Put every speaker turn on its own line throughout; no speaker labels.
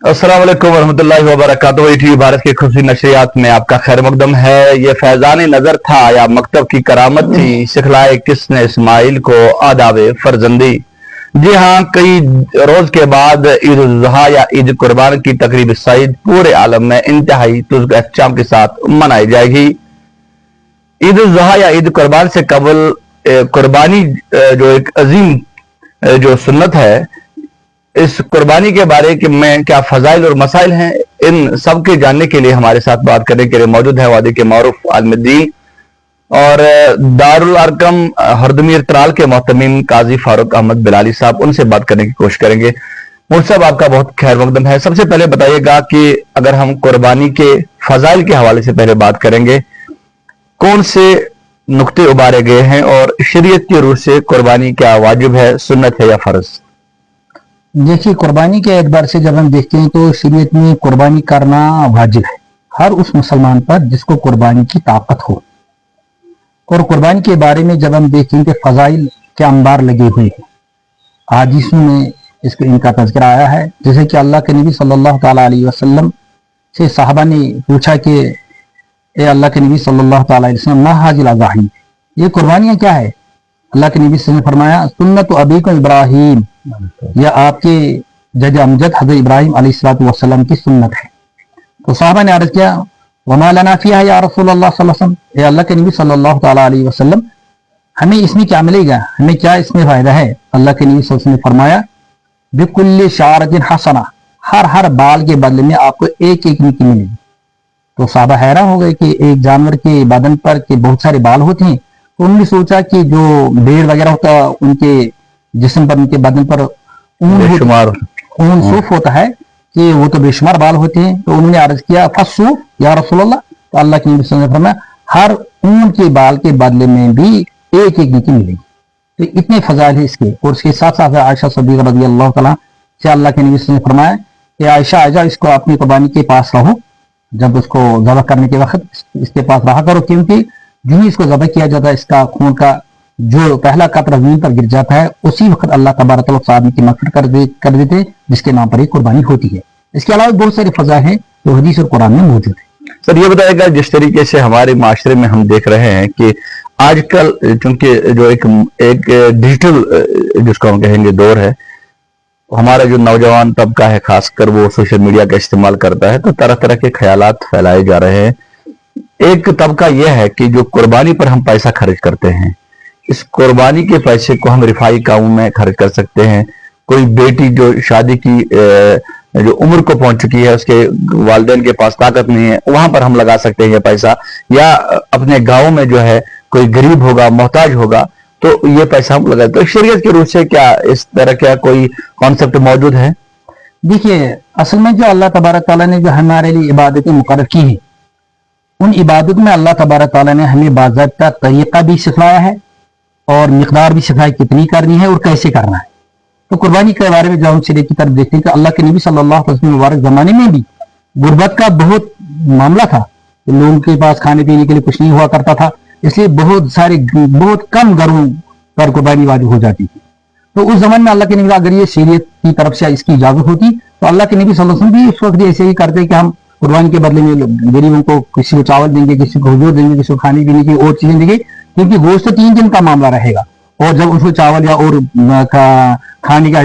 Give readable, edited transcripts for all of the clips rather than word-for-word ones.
अस्सलाम वालेकुम वरहमतुल्लाहि वबरकातुहू। ईटीवी भारत की खुशी नशरियात में आपका खैर मकदम है। ये फैजान नजर था या मकतब की करामत थी, सिखलाए किसने इस्माइल को आदाब फर्जंदी। जी हाँ, कई रोज के बाद ईद उल जुहा या ईद कुर्बान की तकरीब सईद पूरे आलम में इंतहाई तुज़ एहतशाम के साथ मनाई जाएगी। ईद उल जुहा या ईद कुर्बान से कबल कुर्बानी जो एक अजीम जो सुन्नत है, इस कुर्बानी के बारे में क्या फजाइल और मसाइल हैं, इन सब के जानने के लिए हमारे साथ बात करने के लिए मौजूद है वादी के मारूफ आलमदीन और दारुल अरकम हरदमीर त्राल के मोहतमीम काजी फारूक अहमद बिलाली साहब। उनसे बात करने की कोशिश करेंगे। मुफ्ती साहब, आपका बहुत खैर मकदम है। सबसे पहले बताइएगा कि अगर हम कुर्बानी के फजाइल के हवाले से पहले बात करेंगे, कौन से नुक्ते उबारे गए हैं और शरीयत की रूह से कुर्बानी क्या वाजिब है, सुन्नत है या फर्ज?
देखिए, कुर्बानी के एतबार से जब हम देखते हैं तो शरीयत में कुर्बानी करना वाजिब है हर उस मुसलमान पर जिसको कुर्बानी की ताकत हो। और कुर्बानी के बारे में जब हम देखें कि फजाइल के अंबार लगे हुए हैं, हदीसों में इनका तज़किरा आया है। जैसे कि अल्लाह के नबी सल्लल्लाहु ताला अलैहि वसल्लम से साहबा ने पूछा कि ए अल्लाह के नबी सल्लल्लाहु ताला अलैहि वसल्लम, मा हाजिल अज़ाही, ये कुर्बानियाँ क्या है? अल्लाह के नबी ने फरमाया, सुन्नत अबीकुम इब्राहीम, यह आपके जद अमजद हज़रत इब्राहीम अलैहिस्सलाम की सुन्नत है। तो साहबा ने अर्ज़ किया, वमा लना फ़ीहा या रसूलल्लाह सल्लल्लाहु अलैहि वसल्लम, ए अल्लाह के नबी सल्लल्लाहु ताला अलैहि वसल्लम, हमें इसमें क्या मिलेगा, हमें क्या इसमें फायदा है? अल्लाह के नबी सल्लल्लाहु अलैहि वसल्लम ने फरमाया, बिकुल्लि शारतिन हसना, हर बाल के बदले में आपको एक एक नेकी मिलेगी। तो साहबा हैरान हो गए कि एक जानवर के बदन पर के बहुत सारे बाल होते हैं। तो उन्होंने सोचा कि जो भेड़ वगैरह होता है उनके जिस्म पर, उनके बदन पर ऊन सूफ होता है कि वो तो बेशुमार बाल होते हैं। तो उन्होंने अर्ज किया, फसूफ या रसूलल्लाह, तो अल्लाह के नबी ने फरमाया, हर ऊन के बाल के बदले में भी एक एक नेकी मिलेगी। तो इतने फजाइल है इसके। और उसके साथ साथ आयशा सिद्दीक़ा रज़ी अल्लाह तआला से अल्लाह के नबी ने फरमाया कि आयशा आजा, इसको अपनी कुर्बानी के पास रहो, जब उसको ज़बह करने के वक्त इसके पास रहा करो, क्योंकि जो ही इसको ज़बह किया जाता है इसका खून का जो पहला कतरा ज़मीन पर गिर जाता है, उसी वक्त अल्लाह तबारक व तआला की मग़फ़िरत कर देते, जिसके नाम पर एक कुर्बानी होती है। इसके अलावा बहुत सारे फज़ाइल हैं जो हदीस और कुरान में मौजूद है।
सर, ये बताइएगा, जिस तरीके से हमारे माशरे में हम देख रहे हैं कि आजकल चूंकि जो एक डिजिटल जिसको हम कहेंगे दौर है, हमारा जो नौजवान तबका है खासकर वो सोशल मीडिया का इस्तेमाल करता है, तो तरह तरह के ख्यालात फैलाए जा रहे हैं। एक तबका यह है कि जो कुर्बानी पर हम पैसा खर्च करते हैं, इस कुर्बानी के पैसे को हम रिफाई कामों में खर्च कर सकते हैं। कोई बेटी जो शादी की जो उम्र को पहुंच चुकी है, उसके वालिदैन के पास ताकत नहीं है, वहां पर हम लगा सकते हैं ये पैसा। या अपने गांव में जो है कोई गरीब होगा, मोहताज होगा, तो ये पैसा हम लगाए। तो शरीयत के रूप से क्या इस तरह का कोई कॉन्सेप्ट मौजूद है?
देखिए, असल में जो अल्लाह तबारक तआला ने जो हमारे लिए इबादतें मुकर्रर की हैं, उन इबादत में अल्लाह तबारक तआला ने हमें बाज़ाब्ता तरीका भी सिखाया है और मिकदार भी सिखाया, कितनी करनी है और कैसे करना है। तो कुर्बानी के बारे में जब हम शरीयत की तरफ देखते हैं कि अल्लाह के नबी सल्लल्लाहु अलैहि वसल्लम मुबारक ज़माने में भी गुर्बत का बहुत मामला था, लोगों के पास खाने पीने के लिए कुछ नहीं हुआ करता था, इसलिए बहुत कम घरों पर कुर्बानी वाजिब हो जाती थी। तो उस जमाने में अल्लाह के नबी, अगर ये शरीयत की तरफ से इसकी इजाजत होती तो अल्लाह के नबी सल्लल्लाहु अलैहि वसल्लम भी उस वक्त ऐसे ही करते कि हम कुर्बानी के बदले में गरीबों को किसी को चावल देंगे, किसी को हुजूर देंगे, किसी को खाने पीने की और चीजें देंगे, क्योंकि गोश्त तो 3 दिन का मामला रहेगा। और जब उसको चावल या और खाने का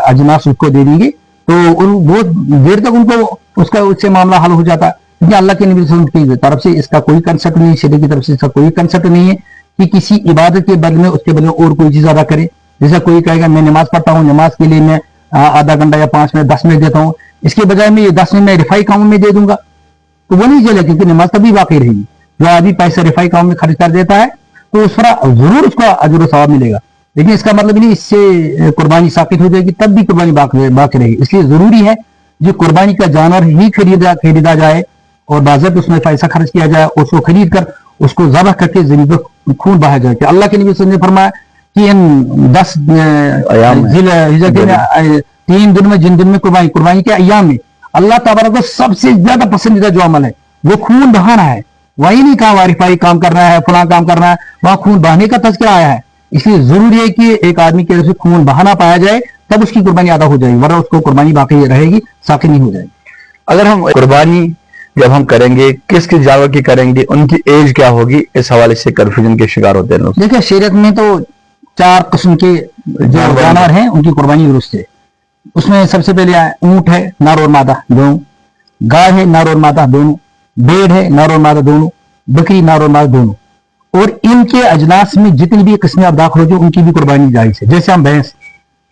अजनास उसको दे देंगे तो बहुत देर तक उनको उससे मामला हल हो जाता है। क्योंकि अल्लाह के नबी सल्लल्लाहु अलैहि वसल्लम की तरफ से इसका कोई कंसेप्ट नहीं, शरीयत की तरफ से इसका कोई कंसेप्ट नहीं है कि किसी इबादत के बदले में उसके बदले और कोई चीज अदा करे। जैसा कोई कहेगा मैं नमाज पढ़ता हूँ, नमाज के लिए मैं आधा घंटा या 5 मिनट 10 मिनट देता हूँ, इसके बजाय मैं ये 10 मिनट मैं रिफाई कामों में दे दूंगा, तो वो नहीं चलेगा, क्योंकि नमाज तभी बाकी रहेगी। जो आदमी पैसा रिफाई कामों में खर्च कर देता है तो उस पर जरूर उसका अजर व सवाब मिलेगा, लेकिन इसका मतलब नहीं इससे कुर्बानी साबित हो जाएगी, तब भी कुर्बानी बाकी रहेगी। इसलिए जरूरी है जो कुर्बानी का जानवर ही खरीदा जाए और बाज़ाब्ता उसमें पैसा खर्च किया जाए, उसको खरीद कर उसको ज़बह करके ज़मीन पर खून बहाया जाए। कि अल्लाह के नबी सल्लल्लाहु अलैहि वसल्लम ने फरमाया कि इन 10 3 दिन में, जिन दिन में कुर्बानी के अय्याम में अल्लाह तबारक सबसे ज्यादा पसंदीदा जो अमल है वो खून बहाना है। वही नहीं कहा वारिफाई काम करना है, फलां काम करना है, वहां खून बहाने का तज़किरा आया है। इसलिए जरूरी है कि एक आदमी के खून बहाना पाया जाए तब उसकी कुर्बानी अदा हो जाएगी, वरना उसको कुर्बानी बाकी रहेगी, साकी नहीं हो जाएगी।
अगर हम कुर्बानी जब हम करेंगे किस किस जानवर की करेंगे, उनकी एज क्या होगी, इस हवाले से कंफ्यूजन के शिकार होते हैं लोग।
देखिए शरीयत में तो 4 किस्म के जो जानवर हैं उनकी कुर्बानी दुरुस्त है। उसमें सबसे पहले ऊंट है, नर और मादा दोनों, गाय है नर और मादा दोनों, भेड़ है नर और मादा दोनों, बकरी नर और मादा दोनों, और इनके अजनास में जितनी भी किस्में आप दाखिल हो जो उनकी भी कुर्बानी जायज है। जैसे हम भैंस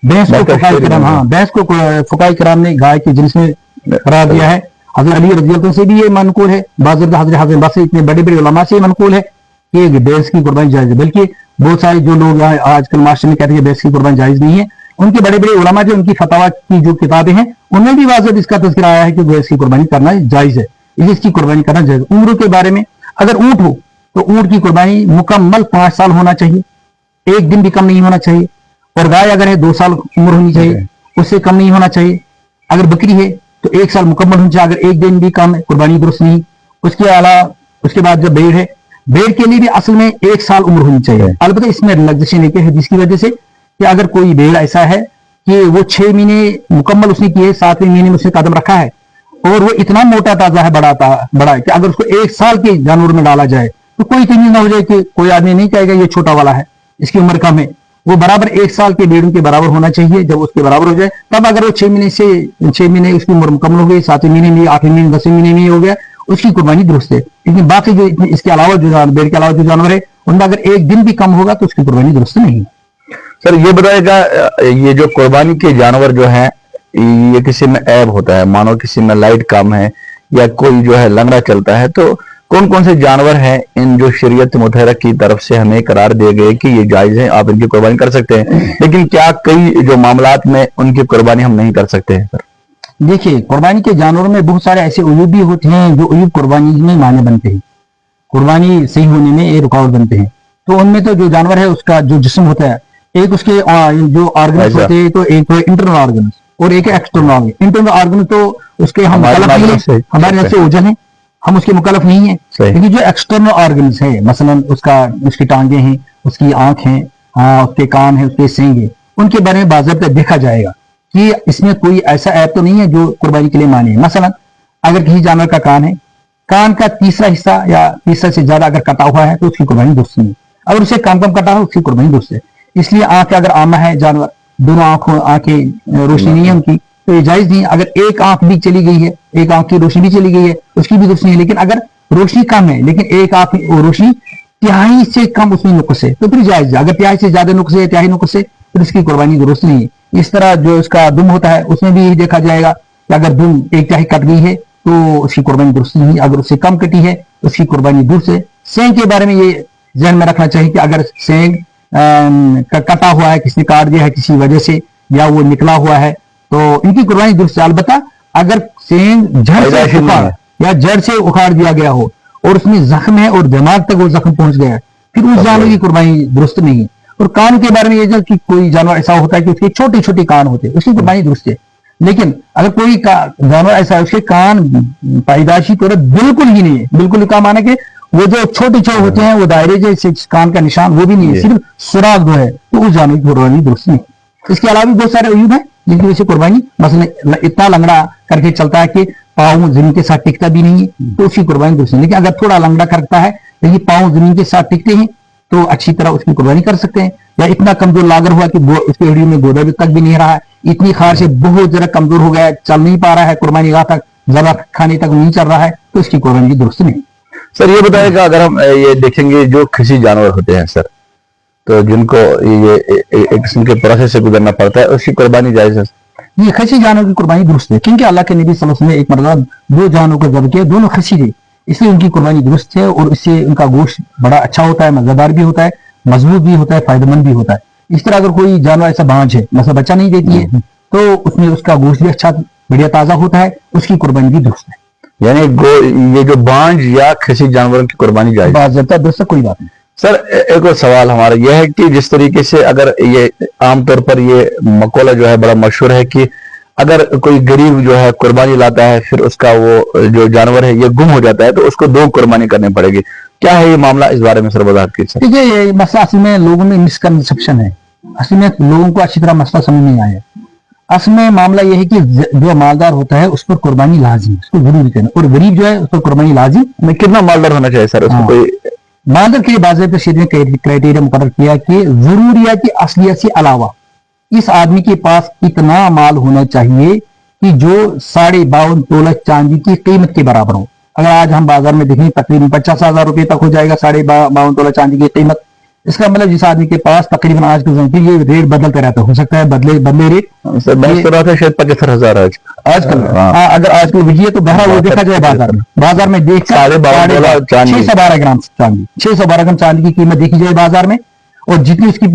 को फुकाई कराम, हाँ भैंस को फुकाई कराम ने गाय के जिन्स में करार दिया है। हज़रत अली रज़ी अल्लाह से भी ये मनकूल है, बाज़ हज़रत हसन बसरी इतने बड़े बड़े उलमा से मनकूल है कि भैंस की कुर्बानी जायज है। बल्कि बहुत सारे जो लोग आजकल मास्टर में कहते हैं भैंस की कुर्बानी जायज नहीं है, उनके बड़े बड़े उलमा जो उनकी फतवा की जो किताबें हैं उनमें भी वाज़ह इसका तज़किरा आया है कि भैंस की कुर्बानी करना जायज है, इसकी कुर्बानी करना जायज। उम्र के बारे में अगर ऊंट हो तो ऊंट की कुर्बानी मुकम्मल 5 साल होना चाहिए, एक दिन भी कम नहीं होना चाहिए। और गाय अगर है 2 साल उम्र होनी चाहिए, उससे कम नहीं होना चाहिए। अगर बकरी है तो 1 साल मुकम्मल होना चाहिए, अगर एक दिन भी कम है कुर्बानी दुरुस्त नहीं। उसके अलावा उसके बाद जब भेड़ है, भेड़ के लिए भी असल में 1 साल उम्र होनी चाहिए। अलबत्ता इसमें रिलैक्सेशन लेके है जिसकी वजह से कि अगर कोई भेड़ ऐसा है कि वो 6 महीने मुकम्मल उसने किए, 7वें महीने में उसने कदम रखा है और वो इतना मोटा ताजा है, बड़ा है कि अगर उसको 1 साल के जानवर में डाला जाए तो कोई तमीज ना हो जाए कि कोई आदमी नहीं कहेगा ये छोटा वाला है, इसकी उम्र कम है। वो बराबर 1 साल के भेड़ों के बराबर होना चाहिए। जब उसके बराबर हो जाए तब अगर वो 6 महीने उसकी उम्र मुकम्मल हो गई, 7वें महीने में, 8वें महीने, 10वें महीने में हो गया, उसकी कुर्बानी दुरुस्त है। लेकिन बाकी जो इसके अलावा जो भेड़ के अलावा जो जानवर है उनका अगर एक दिन भी कम होगा तो उसकी कुर्बानी दुरुस्त नहीं है।
सर ये बताएगा, ये जो कुर्बानी के जानवर जो हैं ये किसी में ऐब होता है, मानो किसी में लाइट कम है या कोई जो है लंगड़ा चलता है, तो कौन कौन से जानवर हैं इन जो शरीयत मुतहरा की तरफ से हमें करार दिए गए कि ये जायज है, आप इनकी कुर्बानी कर सकते हैं, लेकिन क्या कई जो मामलात में उनकी कुर्बानी हम नहीं कर सकते हैं? सर
देखिए कुर्बानी के जानवरों में बहुत सारे ऐसे उयूब भी होते हैं जो उयूब कुर्बानी में माने बनते हैं, कुर्बानी सही होने में ये रुकावट बनते हैं। तो उनमें तो जो जानवर है उसका जो जिस्म होता है, एक उसके जो ऑर्गन्स होते हैं, तो एक तो इंटरनल ऑर्गन्स और एक एक्सटर्नल ऑर्गन। इंटरनल ऑर्गन तो उसके हम मुकल्लफ नहीं है, हमारे यहाँ से ओझल है, हम उसके मुकल्लफ नहीं है। लेकिन जो एक्सटर्नल ऑर्गन्स है, मसलन उसकी टांगे हैं, उसकी आंख है, उसके कान है, उसके सींग है, उनके बारे में बाज़ाब्ता देखा जाएगा कि इसमें कोई ऐसा ऐप तो नहीं है जो कुर्बानी के लिए माने। मसलन अगर किसी जानवर का कान है, कान का तीसरा हिस्सा या तीसरा से ज्यादा अगर कटा हुआ है तो उसकी कुर्बानी दुरुस्त नहीं है। अगर उसे कम कटा है उसकी कुर्बानी दुरुस्त है। इसलिए आंख अगर आमा है जानवर, दोनों आंखें रोशनी नहीं है उनकी, तो ये जायज नहीं। अगर एक आंख भी चली गई है, एक आंख की रोशनी भी चली गई है, उसकी भी दुरुस्त नहीं है। लेकिन अगर रोशनी कम है लेकिन एक आंख रोशनी तिहाई से कम उसमें नुक्स है तो फिर जायज है। अगर तिहाई से ज्यादा नुक्स है, तिहाई नुक्स है, फिर उसकी कुर्बानी दुरुस्त नहीं है। इस तरह जो उसका दुम होता है उसमें भी देखा जाएगा कि अगर दुम एक तिहाई कट गई है तो उसकी कुर्बानी दुरुस्त नहीं है, अगर उससे कम कटी है उसकी कुर्बानी दुरुस्त है। सेंग के बारे में ये ध्यान में रखना चाहिए कि अगर सेंग कटा हुआ है, किसी ने काट दिया है किसी वजह से, या वो निकला हुआ है, तो इनकी कुर्बानी दुरुस्त है। अलबत्ता अगर सेंग जड़ से उखाड़ दिया गया हो और उसमें जख्म है और दिमाग तक वो जख्म पहुंच गया है, फिर उस जानवर की कुर्बानी दुरुस्त नहीं है। और कान के बारे में ये कि कोई जानवर ऐसा होता है कि उसके छोटे छोटे कान होते हैं, उसकी कुर्बानी दुरुस्त है। लेकिन अगर कोई जानवर ऐसा है उसके कान पैदाइशी तौर बिल्कुल ही नहीं है, बिल्कुल का माना कि वो जो छोटे छोटे होते हैं वो दायरे जैसे कान का निशान वो भी नहीं है, सिर्फ सुराग जो है, तो उस जानवर की कुर्बानी दुरुस्त नहीं। इसके अलावा भी बहुत सारे अयूब हैं जिनकी वजह से कुर्बानी, मसलन इतना लंगड़ा करके चलता है कि पाँव जमीन के साथ टिकता भी नहीं है तो उसकी कुर्बानी दुरुस्त नहीं। लेकिन अगर थोड़ा लंगड़ा करता है लेकिन पाँव जमीन के साथ टिकते हैं तो अच्छी तरह उसकी कुर्बानी कर सकते हैं। या इतना कमजोर लागर हुआ कि उसके हड्डी में गोदा तक भी नहीं रहा है, इतनी खार से बहुत जरा कमजोर हो गया है, चल नहीं पा रहा है, कुर्बानी गाह तक जरा खाने तक नहीं चल रहा है, तो उसकी कुर्बानी दुरुस्त नहीं।
सर ये बताएगा, अगर हम ये देखेंगे जो खसी जानवर होते हैं सर, तो जिनको ये एक किस्म के प्रोसेस से गुजरना पड़ता है, उसकी कुर्बानी जायज है?
ये खसी जानवर की कुर्बानी दुरुस्त है, क्योंकि अल्लाह के नबी सल्लल्लाहु अलैहि वसल्लम ने एक मरतबा 2 जानवरों को ज़ब्ह किया, दोनों खसी थे, इसलिए उनकी कुर्बानी दुरुस्त है। और इससे उनका गोश्त बड़ा अच्छा होता है, मज़ेदार भी होता है, मजबूत भी होता है, फायदेमंद भी होता है। इस तरह अगर कोई जानवर ऐसा बांझ है, मतलब बच्चा नहीं देती है, तो उसमें उसका गोश्त भी अच्छा बढ़िया ताज़ा होता है, उसकी कुर्बानी भी दुरुस्त है।
यानी ये जो बांझ या खसी जानवरों की कुर्बानी जायज
बाज़ाब्ता दुरुस्त, कोई बात नहीं।
सर एक और सवाल हमारा यह है कि जिस तरीके से अगर ये आमतौर पर ये मकौला जो है बड़ा मशहूर है कि अगर कोई गरीब जो है कुर्बानी लाता है, फिर उसका वो जो जानवर है ये गुम हो जाता है, तो उसको 2 कुर्बानी करनी पड़ेगी, क्या है ये मामला? इस बारे में सर वजाहत कीजिए।
देखिए ये मसला असल में लोगों में मिसकंसेप्शन है, असल में लोगों को अच्छी तरह मसला समझ नहीं आया। اصل میں معاملہ یہ ہے کہ جو مالدار ہوتا ہے اس پر قربانی لازم ہے، اس کو ضروری کرنا، اور غریب جو ہے اس پر قربانی لازم
میں کتنا مالدار ہونا چاہیے سر اس کو کوئی
مالدار کے لیے باضابطہ شریعت نے کرائٹیریا مقرر کیا کہ ضروریات اصلیت سے علاوہ اس آدمی کے پاس اتنا مال ہونا چاہیے کہ جو 52.5 تولہ چاندی کی قیمت کے برابر ہو. اگر آج ہم بازار میں دیکھیں تقریباً 50,000 روپے تک ہو جائے گا 52.5 تولہ چاندی کی قیمت. اس کا مطلب جس آدمی کے پاس تقریباً آج کے زمانے یہ ریٹ بدلتا رہتا ہے، ہو سکتا ہے بدلے ریٹ
سر بحث کر رہا تھا شاید 75,000
آج کل. اگر آج کل وجہ تو بہرحال وہ دیکھا جائے بازار میں دیکھ 612 گرام چاندی 612 گرام چاندی کی قیمت دیکھی جائے بازار میں، اور جتنی اس کی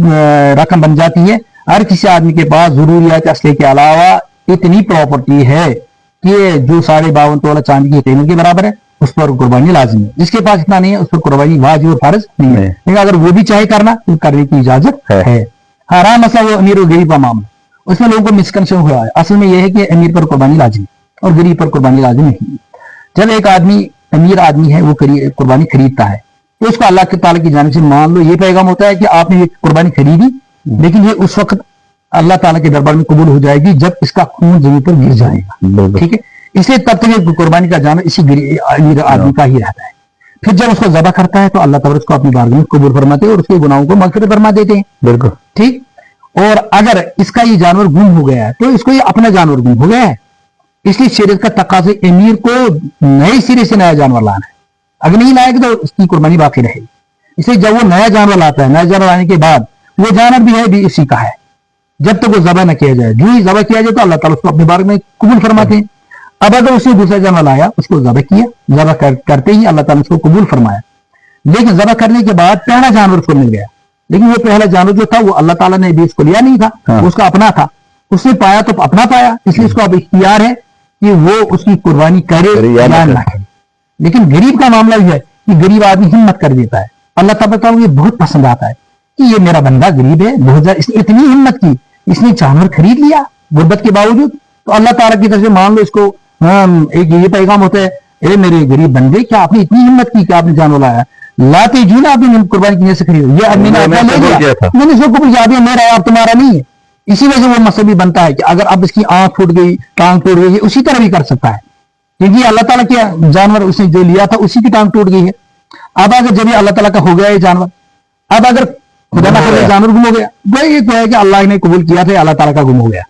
رقم بن جاتی ہے، ہر کسی آدمی کے پاس ضروریات اصلیہ کے علاوہ اتنی پراپرٹی ہے کہ جو 52.5 تولہ چاندی کی قیمت کے برابر ہے، اس پر قربانی لازم ہے. جس کے پاس اتنا نہیں ہے اس پر قربانی واجب اور فرض نہیں ہے، لیکن اگر وہ بھی چاہے کرنا تو کرنے کی اجازت ہے. حرام مسئلہ وہ امیر اور غریب کا معاملہ، اس میں لوگوں کو مسکنسپشن ہوا ہے. اصل میں یہ ہے کہ امیر پر قربانی لازم اور غریب پر قربانی لازم نہیں. جب ایک آدمی امیر آدمی ہے وہ قربانی خریدتا ہے تو اس کو اللہ کے تعالیٰ کی جانب سے مان لو یہ پیغام ہوتا ہے کہ آپ نے یہ قربانی خریدی، لیکن یہ اس وقت اللہ تعالیٰ کے دربار میں قبول ہو جائے گی جب اس کا خون زمین پر گر جائے گا. ٹھیک ہے، اس لیے تب تک قربانی کا جانور اسی امیر آدمی کا ہی رہتا ہے. پھر جب اس کو ذبح کرتا ہے تو اللہ تعالیٰ اس کو اپنی بارگاہ میں قبول فرماتے ہیں اور اس کے گناہوں کو مغفرت فرما دیتے ہیں.
بالکل
ٹھیک. اور اگر اس کا یہ جانور گم ہو گیا ہے تو اس کو یہ اپنا جانور گم ہو گیا ہے، اس لیے شریعت کا تقاضا امیر کو نئے سرے سے نیا جانور لانا ہے. اگر نہیں لائے گا تو اس کی قربانی باقی رہے گی. اس لیے جب وہ نیا جانور لاتا ہے، نیا جانور لانے کے بعد وہ جانور بھی ہے بھی اسی کا ہے جب تک وہ ذبح نہ کیا جائے. جو ہی ذبح کیا جائے تو اللہ تعالیٰ اس کو اپنے بارے میں قبول فرماتے ہیں. اب اگر اس نے دوسرا جانور لایا، اس کو ذبح کیا، ذبح کرتے ہی اللہ تعالیٰ نے اس کو قبول فرمایا، لیکن ذبح کرنے کے بعد پہلا جانور اس کو مل گیا، لیکن وہ پہلا جانور جو تھا وہ اللہ تعالیٰ نے بھی اس کو لیا نہیں تھا، اس کا اپنا تھا. اس نے پایا تو اپنا پایا، اس لیے اس کو اب اختیار ہے کہ وہ اس کی قربانی کرے یا نہ کرے. لیکن غریب کا معاملہ یہ ہے کہ غریب آدمی ہمت کر دیتا ہے. اللہ تعالیٰ کو یہ بہت پسند آتا ہے کہ یہ میرا بندہ غریب ہے، بہت زیادہ اس نے اتنی ہمت کی، اس نے جانور خرید لیا غربت کے باوجود. تو اللہ تعالیٰ کی طرف سے مان لو اس کو ایک یہ پیغام ہوتا ہے، اے میرے غریب بندے کیا آپ نے اتنی ہمت کی کہ آپ نے جانور لایا، لاتے جو نا آپ نے قربانی کی سے خرید یہ میں نے اس کو قبول کیا دیا، میرا آپ تمہارا نہیں ہے. اسی وجہ سے وہ مسئلہ بھی بنتا ہے کہ اگر اب اس کی آنکھ ٹوٹ گئی، ٹانگ ٹوٹ گئی، اسی طرح بھی کر سکتا ہے کیونکہ اللہ تعالیٰ کے جانور اس نے جو لیا تھا اسی کی ٹانگ ٹوٹ گئی ہے. اب اگر جب اللہ تعالیٰ کا ہو گیا یہ جانور، اب اگر خدا نہ کرے جانور گم ہو گیا، وہ یہ تو ہے کہ اللہ نے قبول کیا تھا اللہ تعالیٰ کا گم ہو گیا.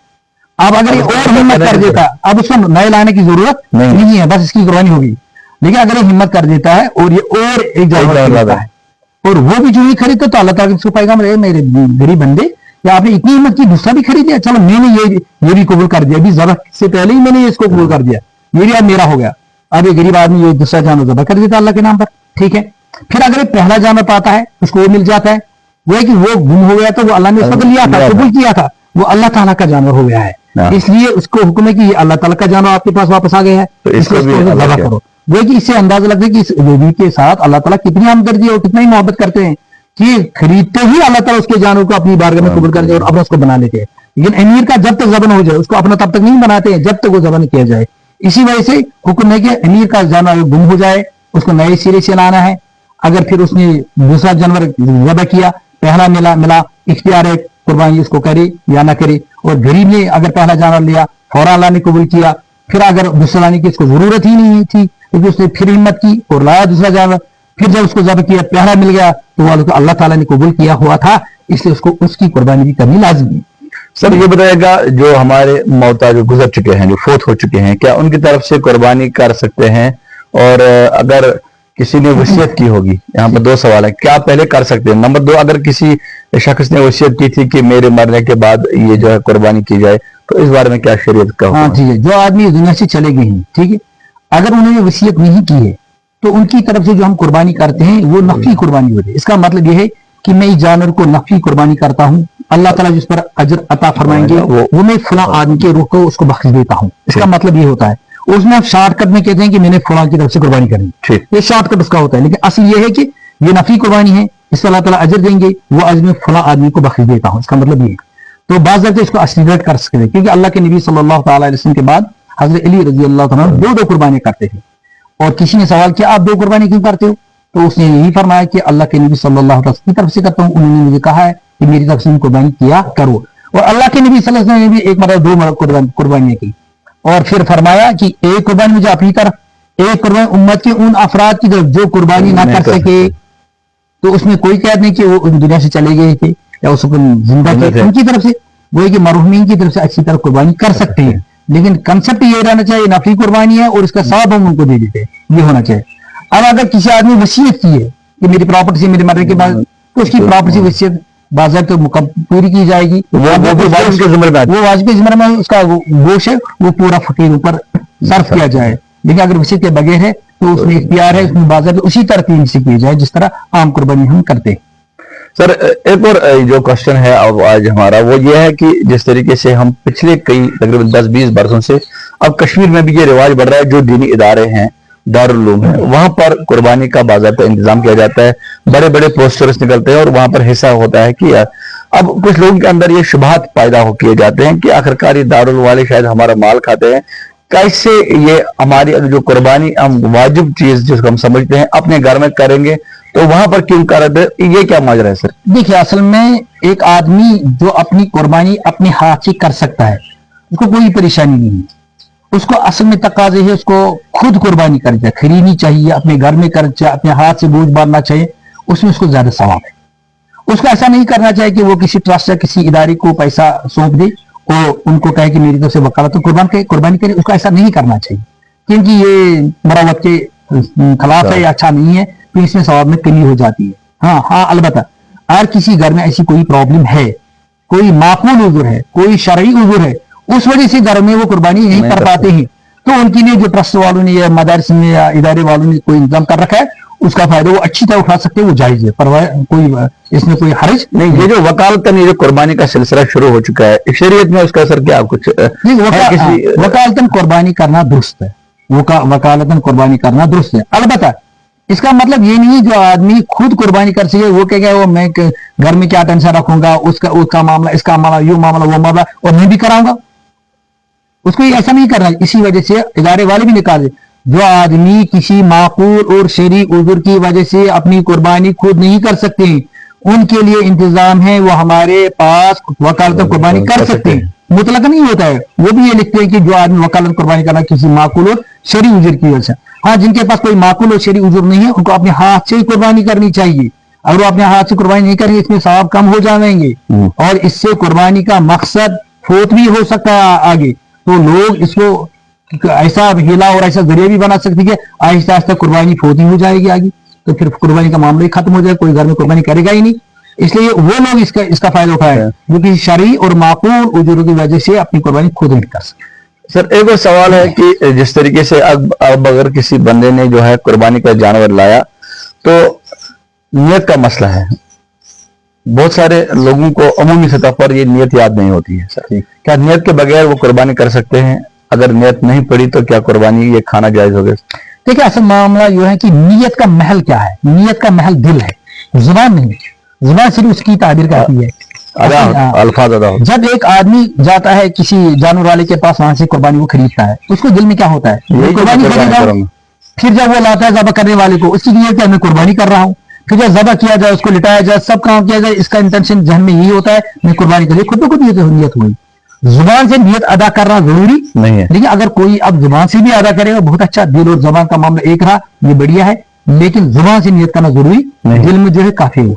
اب اگر یہ اور ہمت کر دیتا اب اس کو نئے لانے کی ضرورت نہیں ہے، بس اس کی قربانی ہوگی. لیکن اگر یہ ہمت کر دیتا ہے اور یہ اور ایک جانور خریدتا ہے اور وہ بھی جو نہیں خریدتا تو اللہ تعالیٰ اس کو پیغام رہے میرے غریب بندے یا آپ نے اتنی ہمت کی دوسرا بھی خرید لیا، چلو میں نے یہ بھی قبول کر دیا، ابھی ذبح سے پہلے ہی میں نے اس کو قبول کر دیا، یہ بھی اب میرا ہو گیا. اب یہ غریب آدمی یہ دوسرا جانور ذبح کر دیتا اللہ کے نام پر. ٹھیک ہے. پھر اگر یہ پہلا جانور پاتا ہے اس کو وہ مل جاتا ہے، وہ ہے کہ وہ گم ہو گیا تو وہ اللہ نے اس کو لیا تھا، قبول کیا تھا، وہ اللہ تعالیٰ کا جانور ہو گیا ہے. اس لیے اس کو حکم ہے کہ اللہ تعالیٰ کا جانور آپ کے پاس واپس آ گیا ہے، اس کو ذبح کرو. وہ کہ اس سے اندازہ لگتا ہے کہ اس بیوی کے ساتھ اللہ تعالیٰ کتنی ہمدردی اور کتنا ہی محبت کرتے ہیں کہ خریدتے ہی اللہ تعالیٰ اس کے جانور کو اپنی بارگاہ میں قبول کرتے اور اپنا اس کو بنا لیتے ہیں. لیکن امیر کا جب تک ذبح ہو جائے اس کو اپنا تب تک نہیں بناتے ہیں جب تک وہ ذبح نہیں کیا جائے. اسی وجہ سے حکم ہے کہ امیر کا جانور گم ہو جائے اس کو نئے سرے سے لانا ہے. اگر پھر اس نے دوسرا جانور ذبح کیا، پہلا ملا اختیار ہے قربانی اس کو کرے یا نہ کرے. اور غریب نے اگر پہلا جانور لیا فوراً اللہ نے قبول کیا، پھر اگر دوسرا لانے کی اس کو ضرورت ہی نہیں تھی لیکن اس نے پھر ہمت کی اور لایا دوسرا جانور، پھر جب اس کو ذبح کیا پہلا مل گیا تو وہ اللہ تعالیٰ نے قبول کیا ہوا تھا، اس لیے اس کو اس کی قربانی بھی کرنی لازمی ہے.
سر یہ بتائے گا جو ہمارے موتا جو گزر چکے ہیں جو فوت ہو چکے ہیں کیا ان کی طرف سے قربانی کر سکتے ہیں؟ اور اگر کسی نے وصیت کی ہوگی، یہاں پر 2 سوال ہیں، کیا پہلے کر سکتے ہیں؟ نمبر 2 اگر کسی شخص نے وصیت کی تھی کہ میرے مرنے کے بعد یہ جو ہے قربانی کی جائے تو اس بارے میں کیا شریعت کا حکم ہے؟
ٹھیک ہے. جو آدمی دنیا سے چلے گئے ہیں، ٹھیک ہے، اگر انہوں نے وصیت نہیں کی ہے تو ان کی طرف سے جو ہم قربانی کرتے ہیں وہ نفلی قربانی ہوتی ہے. اس کا مطلب یہ ہے کہ میں اس جانور کو نفلی قربانی کرتا ہوں، اللہ تعالیٰ جس پر اجر عطا فرمائیں گے وہ میں فلاں آدمی کے روح کو اس کو بخش دیتا ہوں. اس کا مطلب یہ ہوتا ہے. اس میں آپ شارٹ کٹ میں کہتے ہیں کہ میں نے فلاں کی طرف سے قربانی کرنی، یہ شارٹ کٹ اس کا ہوتا ہے. لیکن اصل یہ ہے کہ یہ نفلی قربانی ہے، اس پر اللہ تعالیٰ اجر دیں گے، وہ اجر میں فلاں آدمی کو بخش دیتا ہوں. اس کا مطلب یہ ہے. تو بعض دفعہ اس کو اصلیت کر سکتے ہیں کیونکہ اللہ کے نبی صلی اللہ تعالیٰ علیہ وسلم کے بعد حضرت علی رضی اللہ تعالیٰ 2 قربانی کرتے تھے. اور کسی نے سوال کیا آپ 2 قربانی کیوں کرتے ہو؟ تو اس نے یہی فرمایا کہ اللہ کے نبی صلی اللہ علیہ وسلم کی طرف سے کرتا ہوں، انہوں نے مجھے کہا ہے کہ میری طرف سے قربانی کیا کرو. और अल्लाह के नबी सल्लल्लाहु अलैहि वसल्लम ने भी एक मतलब 2 कुर्बानियां की, और फिर फरमाया कि एक कुर्बानी मुझे अपनी तरफ, एक कुर्बानी उम्मत के उन अफराद की तरफ जो कुर्बानी ना कर सके, तो उसमें कोई कैद नहीं कि वो दुनिया से चले गए थे या उसको जिंदा थे, उनकी तरफ से वो है कि मरहुमीन की तरफ से अच्छी तरह कुर्बानी कर सकते हैं। लेकिन कंसेप्ट ये रहना चाहिए नफली कुर्बानी है और इसका सवाब हम उनको दे देते हैं, ये होना चाहिए। अब अगर किसी आदमी वसीयत की है कि मेरी प्रॉपर्टी से मेरे मरने के बाद, तो उसकी प्रॉपर्टी वसीयत बाज़ाब्ते पूरी की जाएगी, वो वाजिब के ज़िम्मे में उसका गोश है वो पूरा फकीरों पर सर्फ किया जाए। लेकिन अगर वसीयत के बगैर है तो उसमें इख्तियार है, उसमें बाज़ाब्ते उसी तरतीब से किया जाए जिस तरह आम कुर्बानी हम करते हैं।
सर एक और जो क्वेश्चन है अब आज हमारा वो ये है कि जिस तरीके से हम पिछले कई तकरीबन 10-20 बरसों से अब कश्मीर में भी ये रिवाज बढ़ रहा है, जो दीनी इदारे हैं, दारुल उलूम है, वहां पर कुर्बानी का बाज़ाब्ता इंतजाम किया जाता है, बड़े बड़े पोस्टर्स निकलते हैं और वहां पर हिस्सा होता है कि अब कुछ लोगों के अंदर ये शुबहात पैदा हो किए जाते हैं कि आखिरकार ये दारुल वाले शायद हमारा माल खाते हैं, कैसे ये हमारी जो कुर्बानी हम वाजिब चीज जिसको हम समझते हैं अपने घर में करेंगे तो वहां पर क्यों कर रहे थे, ये क्या माजरा है सर?
देखिए असल में एक आदमी जो अपनी कुर्बानी अपने हाथ से कर सकता है उसको कोई परेशानी नहीं है, उसको असल में तकाजे है उसको खुद कुर्बानी करनी चाहिए, खरीदनी चाहिए, अपने घर में करना चाहिए, अपने हाथ से बोझ बांधना चाहिए, उसमें उसको ज्यादा सवाब है। उसको ऐसा नहीं करना चाहिए कि वो किसी ट्रस्ट या किसी इदारे को पैसा सौंप दे और उनको कहे कि मेरी तरफ से वकालत तो कुर्बानी करे, उसको ऐसा नहीं करना चाहिए क्योंकि ये मरवत के खिलाफ है या अच्छा नहीं है, तो इसमें सवाब में कमी हो जाती है। हाँ अलबत्ता अगर किसी घर में ऐसी कोई प्रॉब्लम है, कोई माकूल उज़्र है, कोई शरई उज़्र है, उस वजह से घर में वो कुर्बानी नहीं कर पाते हैं, तो उनके लिए जो ट्रस्ट वालों ने या मदरसे में या इदारे वालों ने कोई इंतजाम कर रखा है उसका फायदा वो अच्छी तरह उठा सकते हैं, वो जायज है, पर कोई इसमें कोई हर्ज नहीं।
ये जो वकालतन ये जो कुर्बानी का सिलसिला शुरू हो चुका है शरीयत में, उसका असर क्या कुछ
वकालतन कुर्बानी करना दुरुस्त है, वकालतन कुर्बानी करना दुरुस्त है। अलबत्ता इसका मतलब ये नहीं जो आदमी खुद कुर्बानी कर सके वो कहेगा वो मैं घर में क्या टेंशन रखूंगा, उसका मामला, इसका मामला, वो मामला और मैं भी कराऊंगा, उसको ऐसा नहीं करना। इसी वजह से इदारे वाले भी निकाले जो आदमी किसी माकूल और शरई उज़्र की वजह से अपनी कुर्बानी खुद नहीं कर सकते उनके लिए इंतजाम है, वो हमारे पास वकालत कुर्बानी कर सकते हैं, मुतलक नहीं होता है। वो भी ये लिखते हैं कि जो आदमी वकालत कुर्बानी करना किसी माकूल और शरई उज़्र की वजह से। हाँ, जिनके पास कोई माकूल और शरई उज़्र नहीं है उनको अपने हाथ से ही कुर्बानी करनी चाहिए। अगर वो अपने हाथ से कुर्बानी नहीं करेंगे इसमें सवाब कम हो जाएंगे और इससे कुर्बानी का मकसद फोत भी हो सकता है आगे, तो लोग इसको ऐसा हीला और ऐसा जरिया भी बना सकते हैं आहिस्ता आहिस्ता कुर्बानी फोती हो जाएगी आगे, तो फिर कुर्बानी का मामला ही खत्म हो जाएगा, कोई घर में कुर्बानी करेगा ही नहीं। इसलिए वो लोग इसका फायदा उठाए जो कि शरई और माकूल उज़्र की वजह से अपनी कुर्बानी खुद नहीं कर सकते।
सर एक और सवाल है कि जिस तरीके से अब अगर किसी बंदे ने जो है कुर्बानी का जानवर लाया तो नियत का मसला है, बहुत सारे लोगों को अमूमी सतह पर ये नियत याद नहीं होती है। सर क्या नियत के बगैर वो कुर्बानी कर सकते हैं? अगर नियत नहीं पड़ी तो क्या कुर्बानी ये खाना जायज होगा?
देखिए असल मामला यह है कि नियत का महल क्या है, नियत का महल दिल है, जुबान नहीं। जुबान सिर्फ उसकी ताबीर करती है,
अल्फाज अदा।
जब एक आदमी जाता है किसी जानवर वाले के पास वहां से कुर्बानी वो खरीदता है, उसको दिल में क्या होता है कुर्बानी खरीदा। फिर जब वो लाता है ज़बह करने वाले को, उसकी नियत है मैं कुर्बानी कर रहा हूँ। फिर जब ज़बह किया जाए, उसको लिटाया जाए, सब काम किया जाए, इसका इंटेंशन जहन में यही होता है मैं कुर्बानी करिए, खुद को खुद नियत हुई। जुबान से नियत अदा करना जरूरी
नहीं है,
लेकिन अगर कोई अब जुबान से भी अदा करेगा बहुत अच्छा, दिल और जुबान का मामला एक रहा, ये बढ़िया है, लेकिन जुबान से नियत करना जरूरी नहीं, दिल में जो है काफी हो।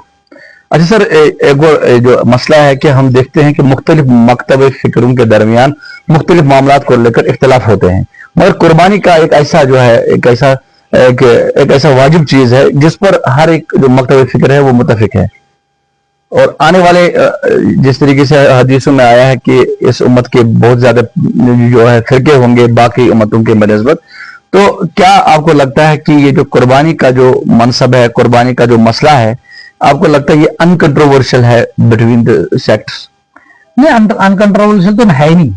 अच्छा सर एक और जो मसला है कि हम देखते हैं कि मुख्तलिफ मकतब फिक्रों के दरमियान मुख्तलिफ मामला को लेकर इख्तलाफ होते हैं, मगर कुर्बानी का एक ऐसा जो है एक ऐसा वाजिब चीज है जिस पर हर एक जो मकतब फिक्र है वो मुतफिक है। और आने वाले जिस तरीके से हदीसों में आया है कि इस उम्मत के बहुत ज्यादा जो है फिरके होंगे बाकी उम्मतों के बनिस्बत, तो क्या आपको लगता है कि ये जो कुर्बानी का जो मनसब है, कुर्बानी का जो मसला है, आपको लगता है ये अनकंट्रोवर्शियल है बिटवीन द सेक्ट्स?
नहीं, अनकंट्रोवर्शियल तो है ही नहीं।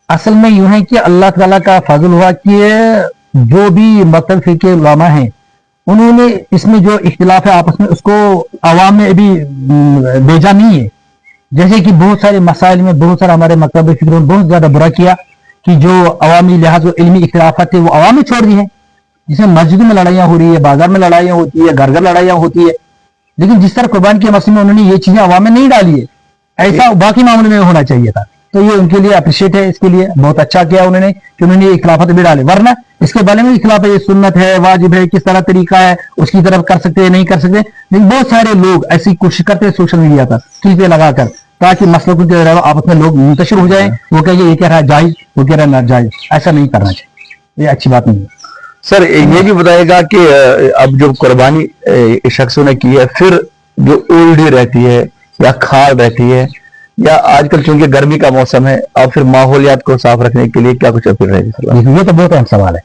असल में यूं है कि अल्लाह ताला का फजल हुआ कि जो भी मकतब फिरके उलमा हैं उन्होंने इसमें जो इख्तिलाफ है आपस में उसको आवाम में अभी भेजा नहीं है। जैसे कि बहुत सारे मसाइल में बहुत सारा हमारे मकतब फिक्रों ने बहुत ज्यादा बुरा किया कि जो अवामी लिहाज इल्मी इख्तिलाफात थे वो अवाम में छोड़ दी है, जिसमें मस्जिद में लड़ाइयाँ हो रही है, बाजार में लड़ाइयाँ होती है, घर घर लड़ाइयाँ होती है, लेकिन जिस तरह कुर्बानी के मसले में उन्होंने ये चीजें अवाम में नहीं डाली है, ऐसा बाकी मामले में होना चाहिए था। तो ये उनके लिए अप्रिशिएट है, इसके लिए बहुत अच्छा किया उन्होंने कि उन्होंने ये खिलाफत भी डाले, वरना इसके बारे में भी खिलाफ है, ये सुन्नत है, वाजिब है, किस तरह तरीका है, उसकी तरफ कर सकते हैं नहीं कर सकते। लेकिन बहुत सारे लोग ऐसी कोशिश करते हैं सोशल मीडिया पर टीपे लगाकर, ताकि मसलों के आपस में लोग मुंतशिर हो जाए, वो कहेंगे ये कह रहा है जायज, वो कह रहा है नाजायज। ऐसा नहीं करना चाहिए, ये अच्छी बात नहीं है।
सर ये भी बताएगा कि अब जो कुर्बानी शख्सों ने की है, फिर जो ओल्डी रहती है या खाल रहती है, या आजकल चूंकि गर्मी का मौसम है, और फिर माहौलियात को साफ रखने के लिए क्या कुछ अपील रहेगी सर?
ये तो बहुत अहम सवाल है,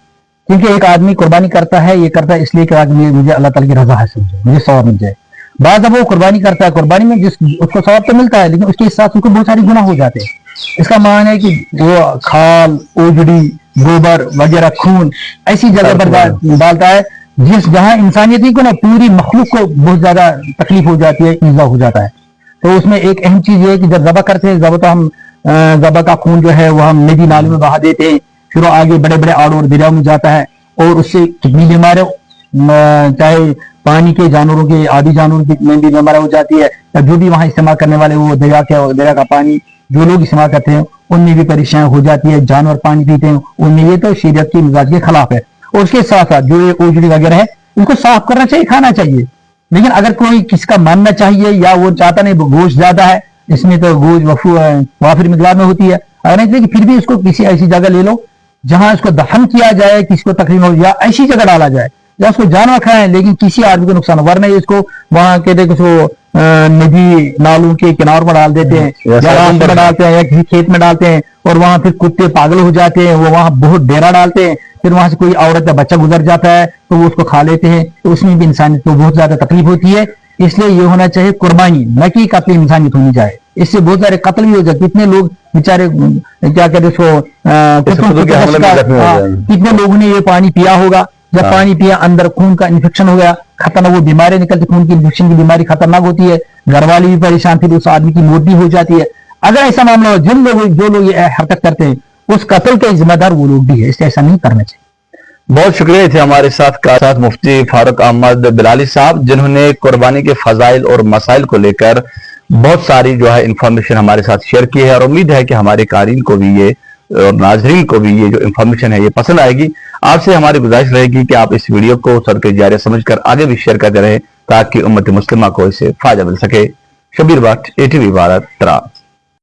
क्योंकि एक आदमी कुर्बानी करता है, ये करता है इसलिए कि मुझे अल्लाह ताला की रजा हासिल हो जाए, मुझे सवाब मिल जाए। बाद जब वो कुर्बानी करता है, कुर्बानी में उसको सवाब तो मिलता है, लेकिन उसके साथ उसको बहुत सारी गुनाह हो जाते हैं। इसका माना है कि वो खाल, ओजड़ी, गोबर वगैरह, खून ऐसी जगह पर डालता है जहां इंसानियत को ना पूरी मखलूक को बहुत ज्यादा तकलीफ हो जाती है, ईजा हो जाता है। तो उसमें एक अहम चीज ये है कि जब ज़बह करते हैं, ज़बह तो हम ज़बह का खून जो है वो हम नदी नालों में बहा देते हैं, फिर वो आगे बड़े बड़े आड़ और दरियाओं में जाता है, और उससे कितनी बीमारियां, चाहे पानी के जानवरों के, आदि जानवरों की में भी बीमारियां हो जाती है, या जो भी वहां इस्तेमाल करने वाले वो दरिया का पानी जो लोग इस्तेमाल करते हैं उनमें भी परेशानी हो जाती है। जानवर पानी पीते हैं उनमें, ये तो शरीयत की मिजाज के खिलाफ है। और उसके साथ साथ जो ये ओजड़ी वगैरह है उनको साफ करना चाहिए, खाना चाहिए। लेकिन अगर कोई किसका मानना चाहिए या वो चाहता नहीं गोश्त ज्यादा है, इसमें तो गोश्त वाफिर मिकदार में होती है, अगर नहीं फिर भी इसको किसी ऐसी जगह ले लो जहां इसको दफन किया जाए, किसी को तकलीफ हो, या ऐसी जगह डाला जाए या उसको जानवर खाएं लेकिन किसी आदमी को नुकसान हो, वरना इसको वहां कहते हैं नदी नालों के किनारों में डाल देते हैं, या रास्ते में डालते हैं, या किसी खेत में डालते हैं, और वहां फिर कुत्ते पागल हो जाते हैं, वो वहां बहुत डेरा डालते हैं, फिर वहां से कोई औरत या बच्चा गुजर जाता है तो वो उसको खा लेते हैं, तो उसमें भी इंसानियत को बहुत ज्यादा तकलीफ होती है। इसलिए ये होना चाहिए कुर्बानी, न कि कत्ल इंसानियत होनी चाहिए। इससे बहुत सारे कत्ल भी हो जाए, कितने लोग बेचारे क्या कहते हैं कितने लोगों ने ये पानी पिया होगा, जब पानी पिया अंदर खून का इन्फेक्शन हो गया, खतरनाक वो बीमारी निकलती, खून की इन्फेक्शन की बीमारी खतरनाक होती है, घर वाले भी परेशान, फिर उस आदमी की मौत भी हो जाती है। अगर ऐसा मामला हो, जो लोग ये हरकत करते हैं उस कत्ल के जिम्मेदार वो लोग भी है, इसलिए ऐसा नहीं करना चाहिए।
बहुत शुक्रिया थे हमारे साथ मुफ्ती फारूक अहमद बिलाली साहब, जिन्होंने कुर्बानी के फजाइल और मसाइल को लेकर बहुत सारी जो है इंफॉर्मेशन हमारे साथ शेयर की है, और उम्मीद है कि हमारे कारीन को भी ये और नाजरीन को भी ये जो इंफॉर्मेशन है ये पसंद आएगी। आपसे हमारी गुजारिश रहेगी कि आप इस वीडियो को सदके जारिया समझकर आगे भी शेयर करते रहें, ताकि उम्मत मुस्लिमा को इससे फायदा मिल सके। शबीर भट्ट, ATV भारत, तराब।